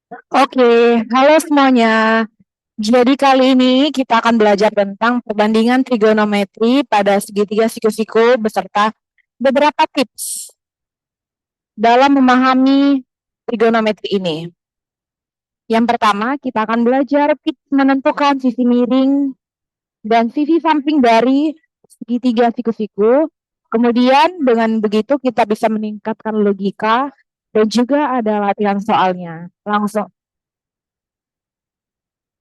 Oke, halo semuanya. Jadi kali ini kita akan belajar tentang perbandingan trigonometri pada segitiga siku-siku beserta beberapa tips dalam memahami trigonometri ini. Yang pertama, kita akan belajar tips menentukan sisi miring dan sisi samping dari segitiga siku-siku. Kemudian dengan begitu kita bisa meningkatkan logika dan juga ada latihan soalnya. Langsung.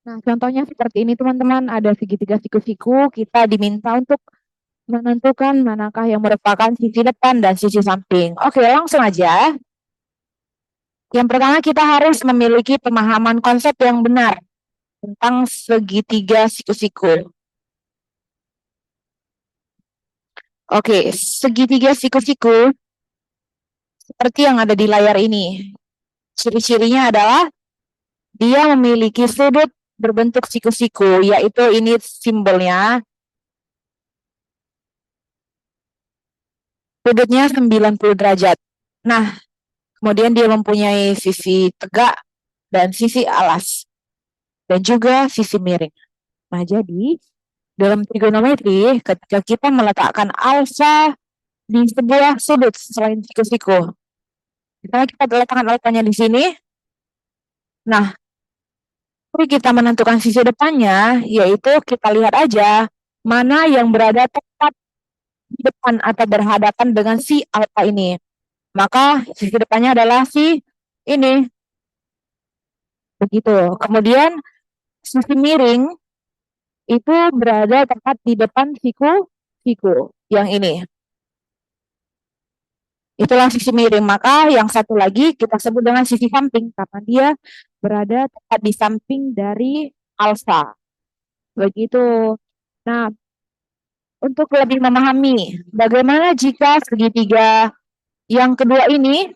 Nah, contohnya seperti ini teman-teman, ada segitiga siku-siku, kita diminta untuk menentukan manakah yang merupakan sisi depan dan sisi samping. Oke, langsung aja. Yang pertama kita harus memiliki pemahaman konsep yang benar tentang segitiga siku-siku. Oke, segitiga siku-siku seperti yang ada di layar ini. Ciri-cirinya adalah dia memiliki sudut berbentuk siku-siku, yaitu ini simbolnya. Sudutnya 90 derajat. Nah, kemudian dia mempunyai sisi tegak dan sisi alas dan juga sisi miring. Nah, jadi dalam trigonometri ketika kita meletakkan alfa di sebuah sudut selain siku-siku, misalnya kita letakkan alfanya di sini, nah, kita menentukan sisi depannya, yaitu kita lihat aja mana yang berada tepat di depan atau berhadapan dengan si alfa ini. Maka sisi depannya adalah si ini. Begitu. Kemudian sisi miring itu berada tepat di depan siku yang ini. Itulah sisi miring. Maka yang satu lagi kita sebut dengan sisi samping karena dia berada tepat di samping dari alfa. Begitu. Nah, untuk lebih memahami bagaimana jika segitiga yang kedua ini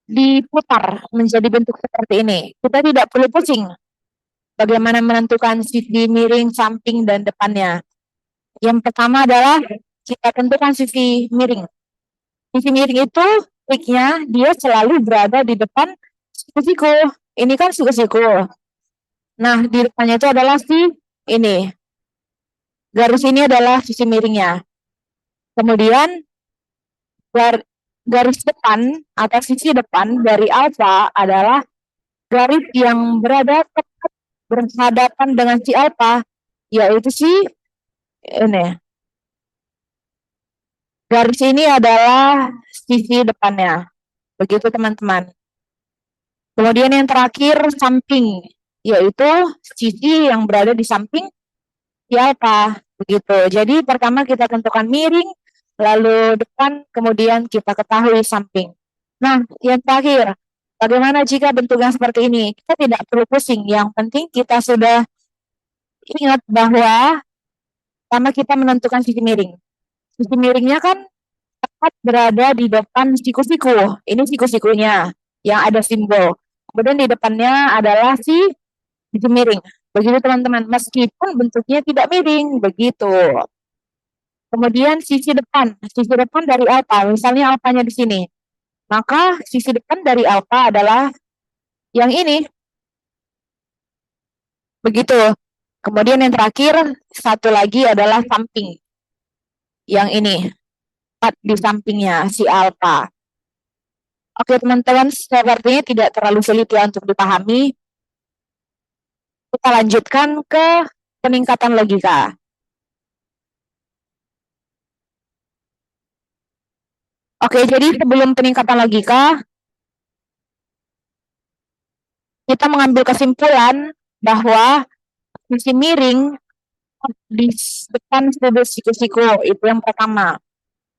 diputar menjadi bentuk seperti ini. Kita tidak perlu pusing bagaimana menentukan sisi miring, samping, dan depannya. Yang pertama adalah kita tentukan sisi miring. Sisi miring itu triknya dia selalu berada di depan siku-siku. Ini kan siku-siku. Nah, di depannya itu adalah si ini. Garis ini adalah sisi miringnya. Kemudian garis depan atau sisi depan dari alfa adalah garis yang berada tepat berhadapan dengan si alfa, yaitu si ini. Garis ini adalah sisi depannya. Begitu teman-teman. Kemudian yang terakhir samping, yaitu sisi yang berada di samping si alfa. Begitu. Jadi pertama kita tentukan miring, lalu depan, kemudian kita ketahui samping. Nah, yang terakhir, bagaimana jika bentuknya seperti ini? Kita tidak perlu pusing. Yang penting kita sudah ingat bahwa pertama kita menentukan sisi miring. Sisi miringnya kan tepat berada di depan siku-siku. Ini siku-sikunya yang ada simbol. Kemudian di depannya adalah si sisi miring. Begitu teman-teman, meskipun bentuknya tidak miring, begitu. Kemudian sisi depan dari alfa, misalnya alfanya di sini. Maka sisi depan dari alfa adalah yang ini. Begitu. Kemudian yang terakhir, satu lagi adalah samping. Yang ini, tepat di sampingnya si alfa. Oke teman-teman, sepertinya tidak terlalu sulit ya untuk dipahami. Kita lanjutkan ke peningkatan logika. Oke, jadi sebelum peningkatan logika, kita mengambil kesimpulan bahwa sisi miring di depan sudut siku-siku, itu yang pertama.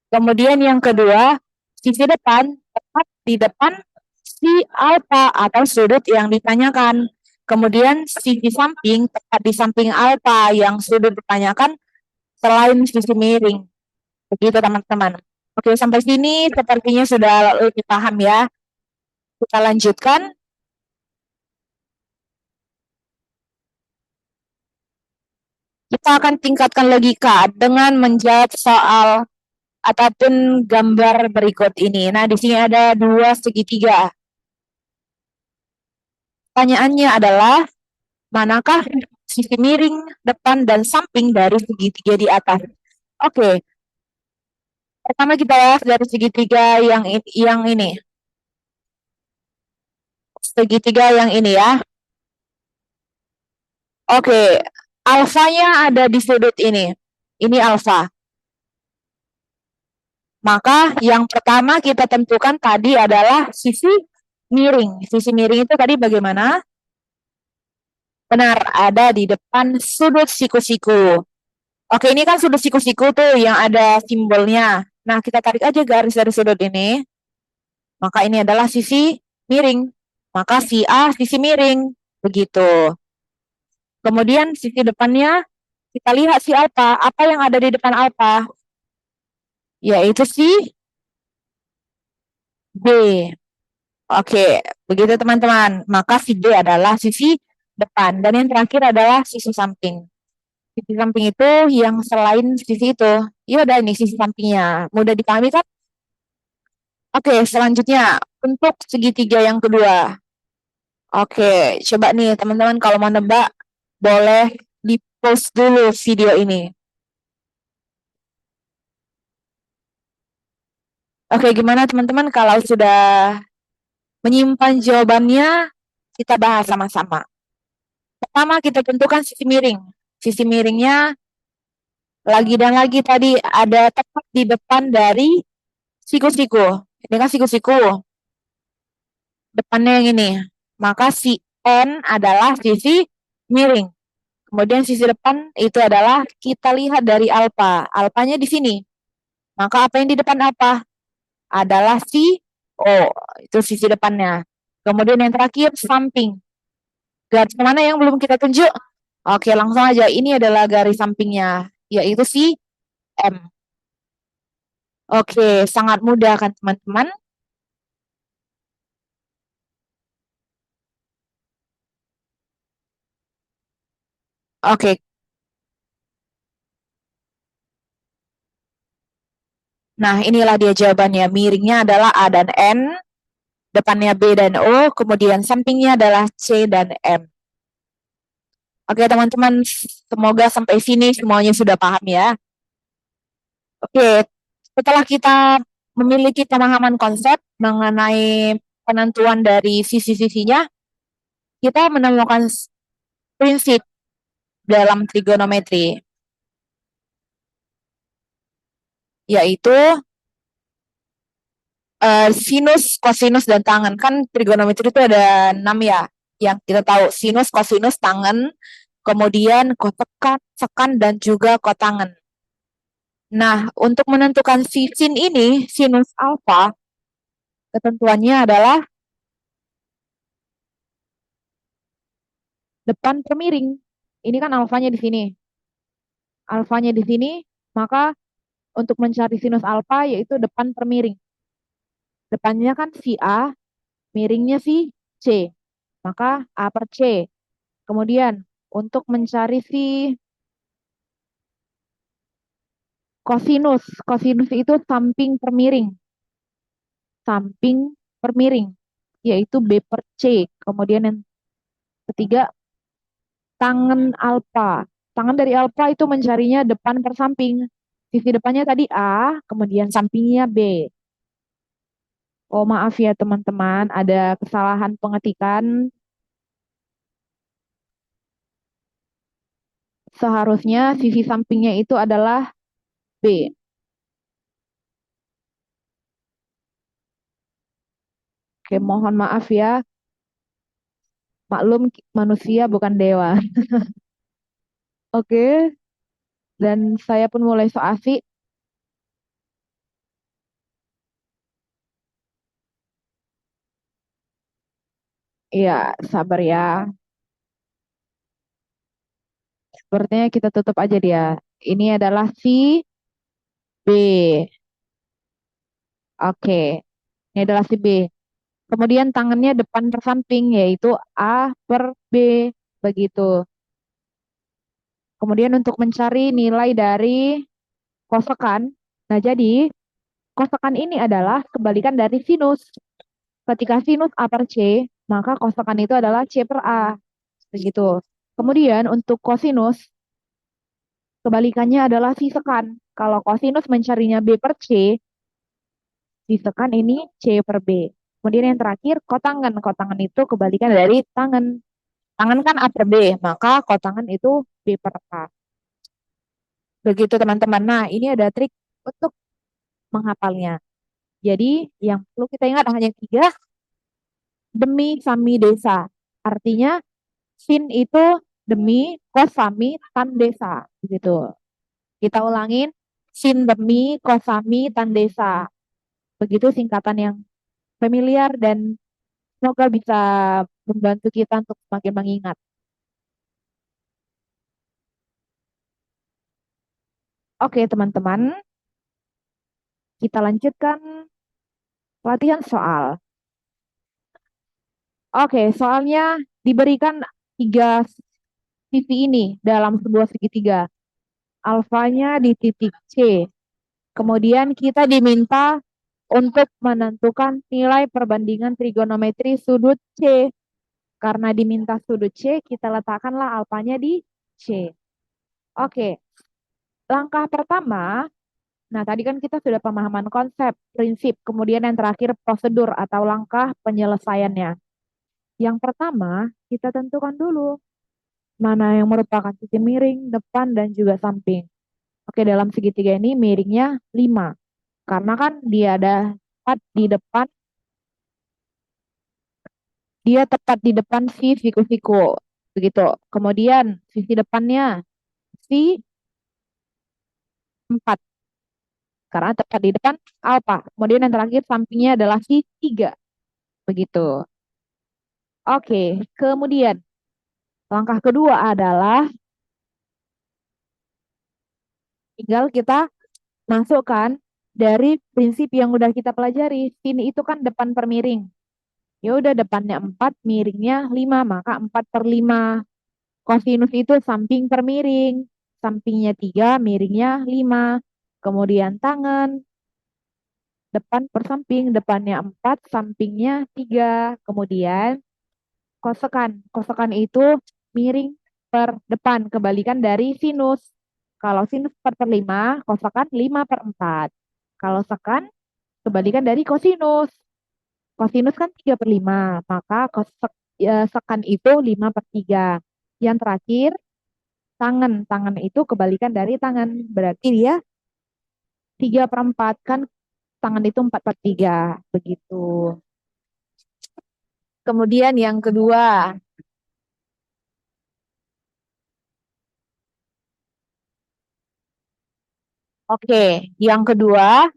Kemudian yang kedua, sisi depan tepat di depan si alfa atau sudut yang ditanyakan. Kemudian sisi samping tepat di samping alfa yang sudut ditanyakan selain sisi miring. Begitu teman-teman. Oke, sampai sini sepertinya sudah lebih paham ya. Kita lanjutkan. Kita akan tingkatkan logika dengan menjawab soal ataupun gambar berikut ini. Nah, di sini ada dua segitiga. Pertanyaannya adalah, manakah sisi miring, depan, dan samping dari segitiga di atas? Oke, pertama kita lihat dari segitiga yang ini. Segitiga yang ini ya. Oke, alfanya ada di sudut ini. Ini alfa. Maka yang pertama kita tentukan tadi adalah sisi miring. Sisi miring itu tadi bagaimana? Benar, ada di depan sudut siku-siku. Oke, ini kan sudut siku-siku tuh yang ada simbolnya. Nah, kita tarik aja garis dari sudut ini. Maka ini adalah sisi miring. Maka si A sisi miring. Begitu. Kemudian sisi depannya, kita lihat si alfa. Apa yang ada di depan alfa? Yaitu si B. Oke, begitu teman-teman. Maka si B adalah sisi depan. Dan yang terakhir adalah sisi samping. Sisi samping itu yang selain sisi itu. Ya udah, ini sisi sampingnya. Mudah dipahami kan? Oke, selanjutnya untuk segitiga yang kedua. Oke, coba nih teman-teman kalau mau nebak, boleh di-pause dulu video ini. Oke, gimana teman-teman kalau sudah menyimpan jawabannya, kita bahas sama-sama. Pertama, kita tentukan sisi miring. Sisi miringnya lagi dan lagi tadi ada tepat di depan dari siku-siku. Ini kan siku-siku. Depannya yang ini. Maka si N adalah sisi miring. Kemudian sisi depan itu adalah kita lihat dari alfa. Alfanya di sini. Maka apa yang di depan alfa? Adalah si O. Itu sisi depannya. Kemudian yang terakhir samping. Garis mana yang belum kita tunjuk? Oke, langsung aja. Ini adalah garis sampingnya, yaitu si M. Oke, sangat mudah kan teman-teman? Oke, nah inilah dia jawabannya. Miringnya adalah A dan N, depannya B dan O, kemudian sampingnya adalah C dan M. Oke teman-teman, semoga sampai sini semuanya sudah paham ya. Oke, setelah kita memiliki pemahaman konsep mengenai penentuan dari sisi-sisinya, kita menemukan prinsip dalam trigonometri, yaitu sinus, kosinus, dan tangen. Kan trigonometri itu ada 6 ya, yang kita tahu sinus, kosinus, tangen, kemudian kotekan, sekan, dan juga kotangen. Nah, untuk menentukan sin ini, sinus alfa, ketentuannya adalah depan per miring. Ini kan alfanya di sini. Alfanya di sini, maka untuk mencari sinus alfa yaitu depan per miring. Depannya kan si A, miringnya si C. Maka A per C. Kemudian untuk mencari si kosinus. Kosinus itu samping per miring. Samping per miring. Yaitu B per C. Kemudian yang ketiga, tangen alfa. Tangan dari alfa itu mencarinya depan per samping. Sisi depannya tadi A, kemudian sampingnya B. Oh maaf ya teman-teman, ada kesalahan pengetikan. Seharusnya sisi sampingnya itu adalah B. Oke, mohon maaf ya. Maklum manusia bukan dewa. Oke, dan saya pun mulai so asik. Iya, sabar ya. Sepertinya kita tutup aja dia. Ini adalah si B. Oke, ini adalah si B. Kemudian tangannya depan per samping, yaitu A per B. Begitu. Kemudian untuk mencari nilai dari kosekan. Nah, jadi kosekan ini adalah kebalikan dari sinus. Ketika sinus A per C, maka kosakan itu adalah C per A. Begitu. Kemudian untuk kosinus, kebalikannya adalah si sekan. Kalau kosinus mencarinya B per C, si sekan ini C per B. Kemudian yang terakhir, kotangen. Kotangen itu kebalikan dari tangen. Tangen kan A per B, maka kotangen itu B per A. Begitu teman-teman. Nah, ini ada trik untuk menghafalnya. Jadi, yang perlu kita ingat hanya tiga, demi, sami, desa. Artinya, sin itu demi, kos, sami, tan, desa. Begitu. Kita ulangin, sin, demi, kos, sami, tan, desa. Begitu singkatan yang familiar dan semoga bisa membantu kita untuk semakin mengingat. Oke, teman-teman, kita lanjutkan latihan soal. Oke, soalnya diberikan tiga sisi ini dalam sebuah segitiga. Alfanya di titik C. Kemudian kita diminta untuk menentukan nilai perbandingan trigonometri sudut C. Karena diminta sudut C, kita letakkanlah alfanya di C. Oke, langkah pertama, nah tadi kan kita sudah pemahaman konsep, prinsip, kemudian yang terakhir prosedur atau langkah penyelesaiannya. Yang pertama, kita tentukan dulu mana yang merupakan sisi miring, depan, dan juga samping. Oke, dalam segitiga ini miringnya 5. Karena kan dia ada tepat di depan, dia tepat di depan si siku-siku. Begitu. Kemudian sisi depannya si 4. Karena tepat di depan alfa. Kemudian yang terakhir sampingnya adalah si 3. Begitu. Oke, kemudian langkah kedua adalah tinggal kita masukkan dari prinsip yang udah kita pelajari. Sini itu kan depan per miring. Ya udah depannya 4, miringnya 5, maka 4 per 5. Kosinus itu samping per miring. Sampingnya 3, miringnya 5. Kemudian tangan, depan per samping, depannya 4, sampingnya 3. Kemudian kosekan. Kosekan itu miring per depan, kebalikan dari sinus. Kalau sinus 4 per 5, kosekan 5 per 4. Kalau sekan, kebalikan dari kosinus. Kosinus kan 3 per 5, maka sekan itu 5 per 3. Yang terakhir, tangan. Tangan itu kebalikan dari tangan. Berarti dia 3 per 4. Kan tangan itu 4 per 3. Begitu. Kemudian yang kedua. Oke, yang kedua,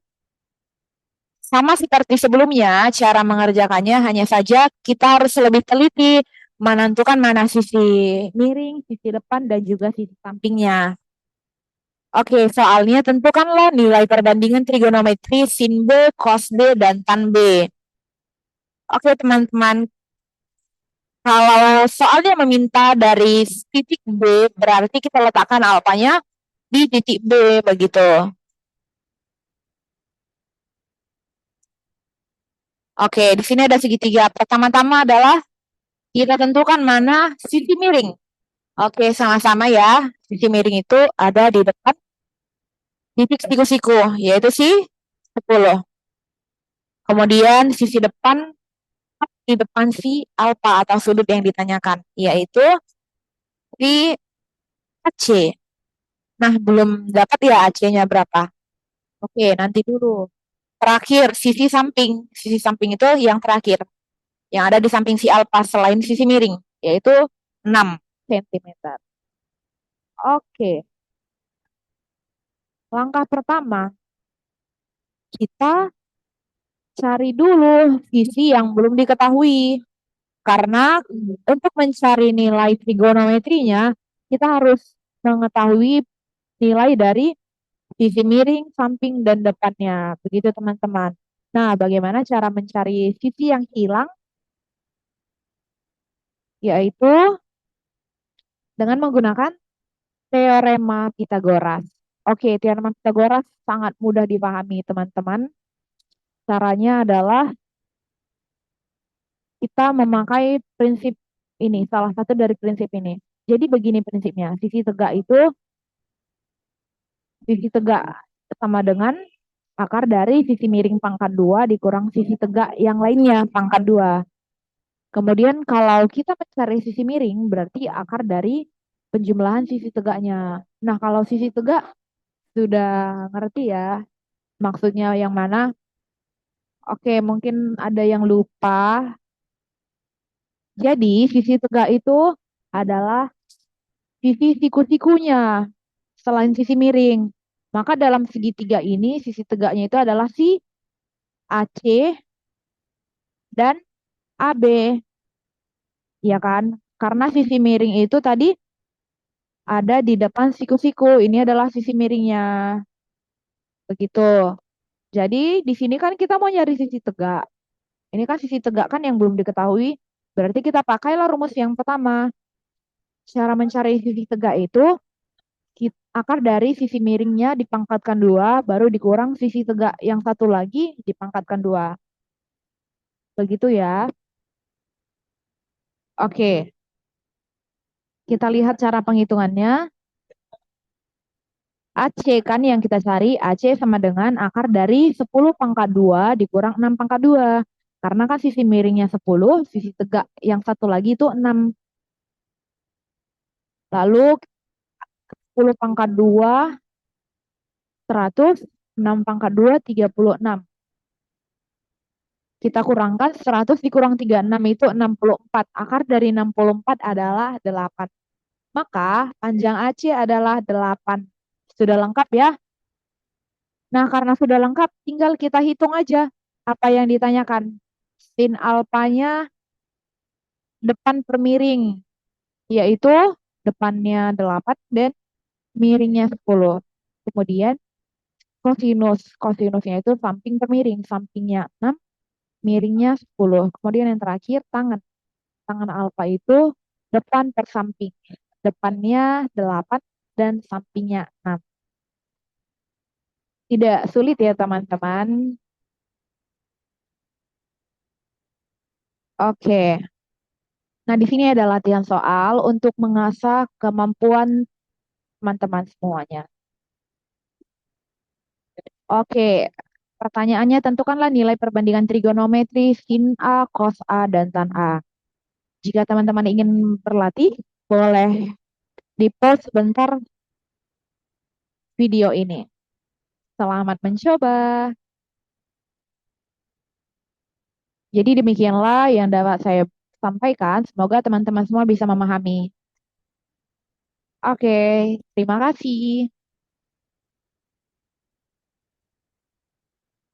sama seperti sebelumnya, cara mengerjakannya hanya saja kita harus lebih teliti menentukan mana sisi miring, sisi depan, dan juga sisi sampingnya. Oke, soalnya tentukanlah nilai perbandingan trigonometri sin B, cos B, dan tan B. Oke, teman-teman, kalau soalnya meminta dari titik B, berarti kita letakkan alfanya di titik B, begitu. Oke, di sini ada segitiga. Pertama-tama adalah kita tentukan mana sisi miring. Oke, sama-sama ya. Sisi miring itu ada di depan titik siku-siku, yaitu si 10. Kemudian sisi depan di depan si alfa atau sudut yang ditanyakan, yaitu di AC. Nah, belum dapat ya AC-nya berapa. Oke, nanti dulu. Terakhir, sisi samping. Sisi samping itu yang terakhir. Yang ada di samping si alfa selain sisi miring, yaitu 6 cm. Oke, langkah pertama, kita cari dulu sisi yang belum diketahui. Karena untuk mencari nilai trigonometrinya, kita harus mengetahui nilai dari sisi miring, samping, dan depannya. Begitu teman-teman. Nah, bagaimana cara mencari sisi yang hilang? Yaitu dengan menggunakan teorema Pitagoras. Oke, teorema Pitagoras sangat mudah dipahami teman-teman. Caranya adalah kita memakai prinsip ini, salah satu dari prinsip ini. Jadi begini prinsipnya, sisi tegak sama dengan akar dari sisi miring pangkat 2 dikurang sisi tegak yang lainnya pangkat 2. Kemudian kalau kita mencari sisi miring berarti akar dari penjumlahan sisi tegaknya. Nah, kalau sisi tegak sudah ngerti ya maksudnya yang mana? Oke, mungkin ada yang lupa. Jadi, sisi tegak itu adalah sisi siku-sikunya selain sisi miring. Maka dalam segitiga ini, sisi tegaknya itu adalah si AC dan AB, ya kan? Karena sisi miring itu tadi ada di depan siku-siku. Ini adalah sisi miringnya. Begitu. Jadi, di sini kan kita mau nyari sisi tegak. Ini kan sisi tegak kan yang belum diketahui. Berarti kita pakailah rumus yang pertama. Cara mencari sisi tegak itu akar dari sisi miringnya dipangkatkan 2, baru dikurang sisi tegak yang satu lagi dipangkatkan 2. Begitu ya. Oke, kita lihat cara penghitungannya. AC kan yang kita cari, AC sama dengan akar dari 10 pangkat 2 dikurang 6 pangkat 2. Karena kan sisi miringnya 10, sisi tegak yang satu lagi itu 6. Lalu 10 pangkat 2, 100, 6 pangkat 2, 36. Kita kurangkan 100 dikurang 36 itu 64. Akar dari 64 adalah 8. Maka panjang AC adalah 8. Sudah lengkap ya? Nah, karena sudah lengkap, tinggal kita hitung aja apa yang ditanyakan. Sin alpanya depan per miring, yaitu depannya 8 dan miringnya 10. Kemudian kosinusnya itu samping per miring, sampingnya 6, miringnya 10. Kemudian yang terakhir tangan. Tangan alfa itu depan per samping. Depannya 8 dan sampingnya 6. Tidak sulit ya teman-teman. Oke. Nah, di sini ada latihan soal untuk mengasah kemampuan teman-teman semuanya. Oke. Pertanyaannya tentukanlah nilai perbandingan trigonometri sin A, cos A, dan tan A. Jika teman-teman ingin berlatih, boleh di-pause sebentar video ini. Selamat mencoba. Jadi demikianlah yang dapat saya sampaikan. Semoga teman-teman semua bisa memahami. Oke, terima kasih.